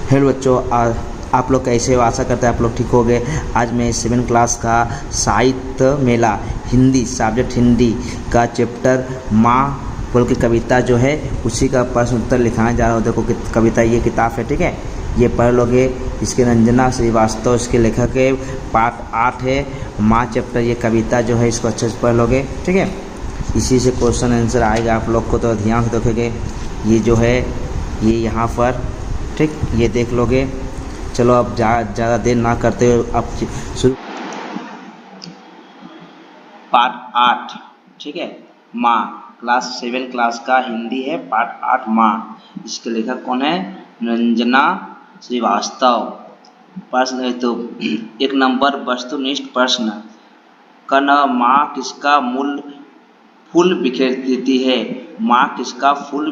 Hello बच्चों, आप लोग कैसे हो? आशा करते हैं आप लोग ठीक हो गए। आज मैं 7 क्लास का साहित्य मेला हिंदी सब्जेक्ट हिंदी का चैप्टर माँ बोल के कविता जो है उसी का प्रश्न उत्तर लिखाने जा रहा हूँ। देखो कविता ये किताब है, ठीक है, ये पढ़ लोगे। इसके रंजना श्रीवास्तव इसके लेखक है। पार्ट 8 है माँ चैप्टर। ये कविता जो है इसको अच्छे से पढ़ लोगे, ठीक है। इसी से क्वेश्चन आंसर आएगा आप लोग को, तो ध्यान से देखोगे। ये जो है ये यहाँ पर, ठीक, ये देख लोगे। चलो अब ज़्यादा देर ना करते हुए अब शुरू। पार्ट 8, ठीक है, माँ, क्लास 7 क्लास का हिंदी है। पार्ट 8 माँ। इसके लेखक कौन है? रंजना श्रीवास्तव। प्रश्न तो 1 नंबर वस्तुनिष्ठ प्रश्न। कन माँ किसका फूल बिखेर देती है? माँ किसका फूल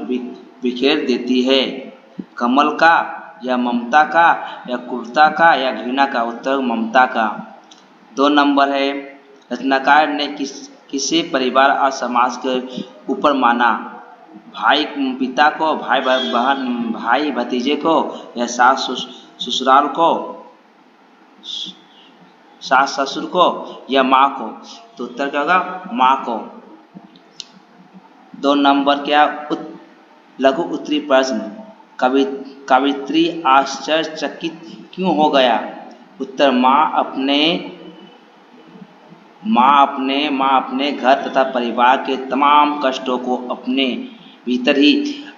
बिखेर देती है? कमल का या ममता का या क्रूरता का या घृणा का? उत्तर ममता का। 2 नंबर है रचनाकार ने किसे परिवार और समाज के ऊपर माना? भाई पिता को, भाई बहन, भाई भतीजे को या सास ससुराल को, सास ससुर को या माँ को? तो उत्तर क्या होगा? माँ को। 2 नंबर क्या? लघु उत्तरी प्रश्न। कवित्री आश्चर्यचकित क्यों हो गया? उत्तर माँ अपने घर तथा परिवार के तमाम कष्टों को अपने भीतर ही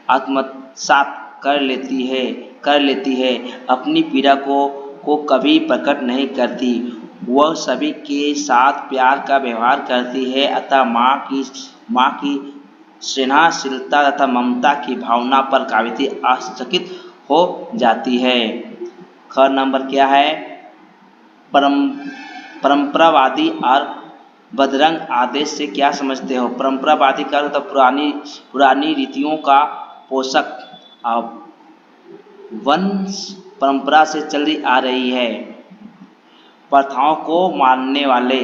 आत्मसात कर लेती है। अपनी पीड़ा को कभी प्रकट नहीं करती। वह सभी के साथ प्यार का व्यवहार करती है। अतः माँ की स्नेहशीलता तथा ममता की भावना पर कवित्री आश्चर्यचकित हो जाती है। ख नंबर क्या है? परंपरावादी और बदरंग आदेश से क्या समझते हो? परंपरावादी का अर्थ पुरानी रीतियों का पोषक, वंश परंपरा से चली आ रही है प्रथाओं को मानने वाले।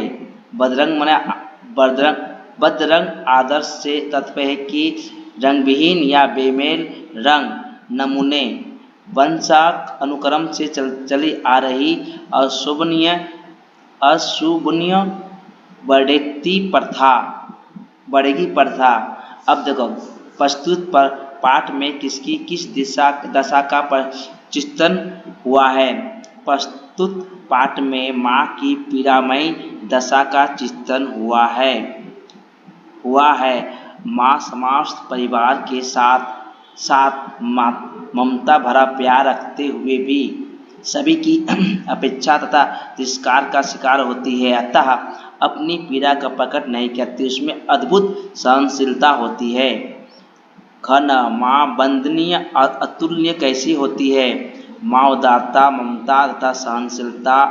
बदरंग आदर्श से तात्पर्य है कि रंगविहीन या बेमेल रंग नमूने, वंशाक अनुक्रम से चली आ रही अशोभनीय बढ़ेगी प्रथा। अब देखो प्रस्तुत पाठ में किसकी किस दशा का चित्रण हुआ है? प्रस्तुत पाठ में माँ की पीड़ामयी दशा का चित्रण हुआ है। माँ समस्त परिवार के साथ ममता भरा प्यार रखते हुए भी सभी की अपेक्षा तथा तिरस्कार का शिकार होती है। अतः अपनी पीड़ा का प्रकट नहीं करती, उसमें अद्भुत सहनशीलता होती है। खन माँ वंदनीय और अतुलनीय कैसी होती है? माँ उदारता, ममता तथा सहनशीलता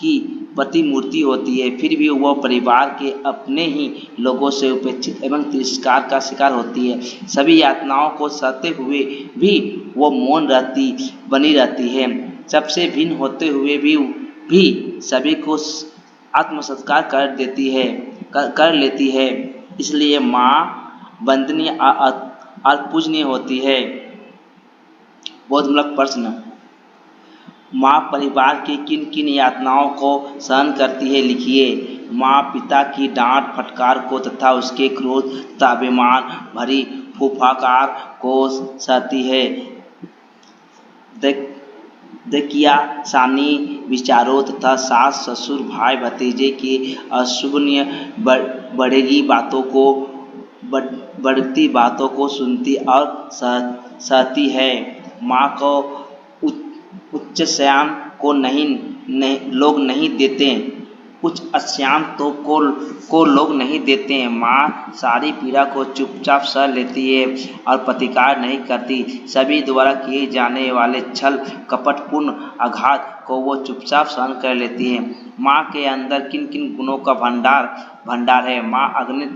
की प्रतिमूर्ति होती है। फिर भी वह परिवार के अपने ही लोगों से उपेक्षित एवं तिरस्कार का शिकार होती है। सभी यातनाओं को सहते हुए भी वो मौन बनी रहती है। सबसे भिन्न होते हुए भी सभी को आत्मसत्कार कर लेती है। इसलिए माँ वंदनीय और पूजनीय होती है। बोधमूलक प्रश्न। माँ परिवार की किन किन यातनाओं को सहन करती है? लिखिए। माँ पिता की डांट फटकार को तथा उसके क्रोध तथा अभिमान भरी फुफकार को सहती है। दकिया सानी विचारों तथा सास ससुर भाई भतीजे की अशुभनीय बढ़ती बातों को सुनती और सहती है। माँ को उच्च श्याम को लोग नहीं देते, उच्च अश्याम को लोग नहीं देते हैं। माँ सारी पीड़ा को चुपचाप सह लेती है और प्रतिकार नहीं करती। सभी द्वारा किए जाने वाले छल कपटपूर्ण आघात को वो चुपचाप सहन कर लेती है। माँ के अंदर किन किन गुणों का भंडार है? माँ अगणित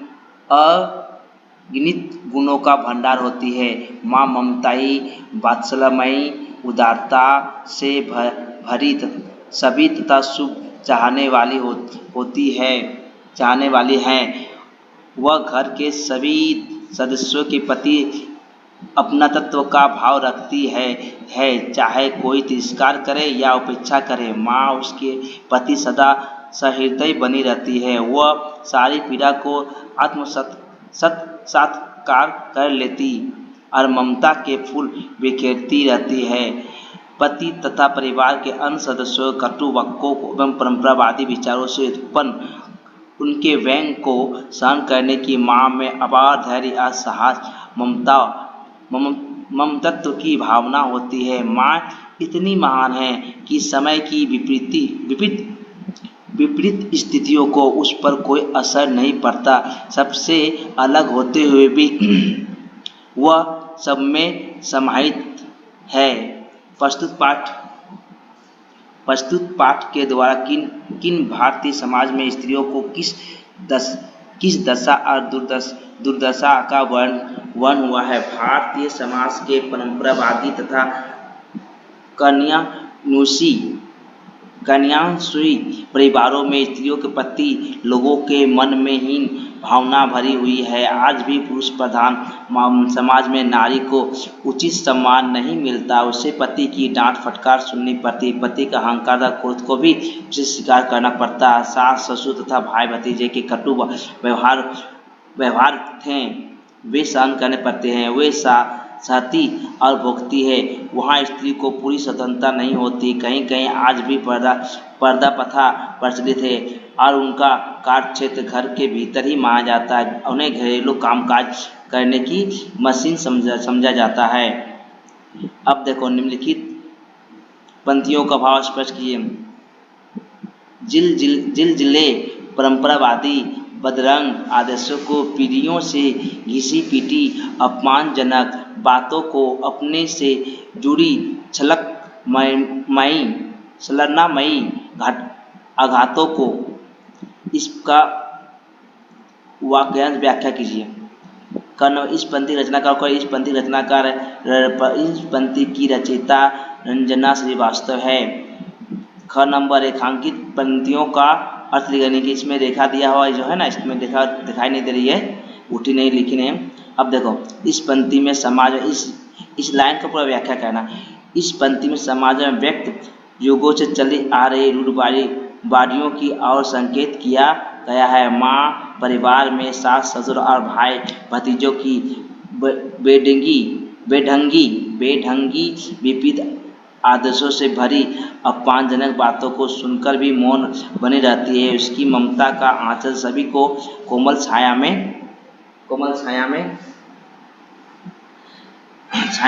गुणों का भंडार होती है। माँ ममताई, वात्सल्यमयी, उदारता से भरी सभी तथा शुभ चाहने वाली है। वह घर के सभी सदस्यों के प्रति अपना तत्व का भाव रखती है चाहे कोई तिरस्कार करे या उपेक्षा करे। माँ उसके प्रति सदा सहृदय बनी रहती है। वह सारी पीड़ा को आत्मसत सात्कार कर लेती और ममता के फूल बिखेरती रहती है। पति तथा परिवार के अन्य सदस्यों कटु वाक्यों एवं परंपरावादी विचारों से उत्पन्न उनके व्यंग को सहन करने की माँ में अपार धैर्य और साहस ममतत्व की भावना होती है। माँ इतनी महान है कि समय की विपरीत स्थितियों को उस पर कोई असर नहीं पड़ता। सबसे अलग होते हुए भी वह सब में समाहित है। प्रस्तुत पाठ के द्वारा किन भारतीय समाज में स्त्रियों को किस दशा और दुर्दशा का वर्ण हुआ है। भारतीय समाज के परंपरावादी तथा कन्याश्री परिवारों में स्त्रियों के प्रति लोगों के मन में हीन भावना भरी हुई है। आज भी पुरुष प्रधान समाज में नारी को उचित सम्मान नहीं मिलता। उसे पति की डांट फटकार सुननी पड़ती। पति का अहंकार तथा क्रोध को भी उसे स्वीकार करना पड़ता है। सास ससुर तथा भाई भतीजे के कटु व्यवहार थे वे सहन करने पड़ते हैं। वे सहती और भोगती है। वहाँ स्त्री को पूरी स्वतंत्रता नहीं होती। कहीं कहीं आज भी पर्दा प्रथा प्रचलित है और उनका कार्य क्षेत्र घर के भीतर ही माना जाता है। उन्हें घरेलू कामकाज करने की मशीन समझा जाता है। अब देखो निम्नलिखित पंक्तियों का भाव स्पष्ट किए। जिलजिले परंपरावादी बदरंग आदर्शों को पीढ़ियों से घिसी पीटी अपमानजनक बातों को अपने से जुड़ी छलनामयी आघातों को इसका वाक्यांश व्याख्या कीजिए। इस पंक्ति की रचयिता रंजना श्रीवास्तव है। ख नंबर रेखांकित पंक्तियों का अर्थ लिखने की इसमें रेखा दिया हुआ जो है ना, इसमें दिखाई नहीं दे रही है, उठी नहीं लिखी नहीं। अब देखो इस पंक्ति में समाज इस लाइन का पूरा व्याख्या करना। इस पंक्ति में समाज में व्यक्त युगों से चली आ रही रूढ़िवादियों की और संकेत किया गया है। माँ परिवार में सास ससुर और भाई भतीजों की बेढंगी विपरीत आदर्शों से भरी अपमानजनक बातों को सुनकर भी मौन बनी रहती है। उसकी ममता का आंचल सभी को कोमल छाया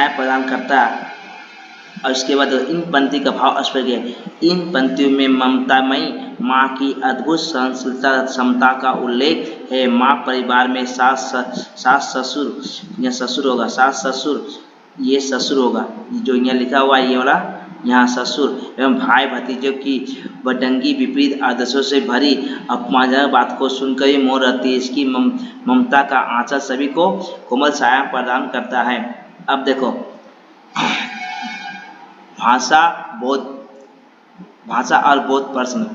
प्रदान करता है। और इसके बाद इन पंक्ति का भाव स्पष्ट है। इन पंक्तियों में ममतामयी माँ की अद्भुत सहनशीलता क्षमता का उल्लेख है। माँ परिवार में सास ससुर या ससुर होगा, सास ससुर ये ससुर होगा, जो यहाँ लिखा हुआ है ये वाला यहाँ ससुर एवं भाई भतीजों की बटंगी विपरीत आदर्शों से भरी अपमानजनक बात को सुनकर ही मौन रहती है। इसकी ममता का आंचल सभी को कोमल छाया प्रदान करता है। अब देखो भाषा और बोध प्रश्न।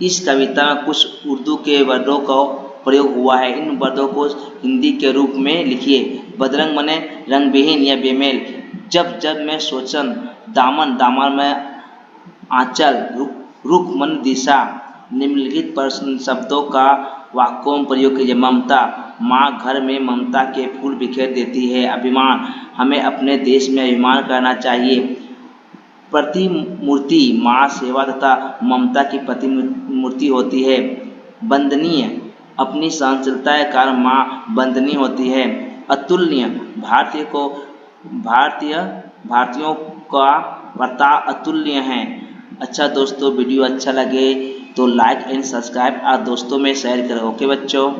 इस कविता में कुछ उर्दू के वर्डों का प्रयोग हुआ है। इन वर्डों को हिंदी के रूप में लिखिए। बदरंग मने रंगविहीन या बेमेल। जब मैं सोचन दामन में आंचल रुख मन दिशा। निम्नलिखित प्रश्न शब्दों का वाक्यों में प्रयोग कीजिए। ममता माँ घर में ममता के फूल बिखेर देती है। अभिमान हमें अपने देश में अभिमान करना चाहिए। प्रतिमूर्ति माँ सेवा तथा ममता की प्रतिमूर्ति होती है। वंदनीय अपनी सहनशीलता के कारण माँ वंदनीय होती है। अतुलनीय भारतीयों का बर्ताव अतुलनीय है। अच्छा दोस्तों, वीडियो अच्छा लगे तो लाइक एंड सब्सक्राइब और दोस्तों में शेयर करो। ओके बच्चों।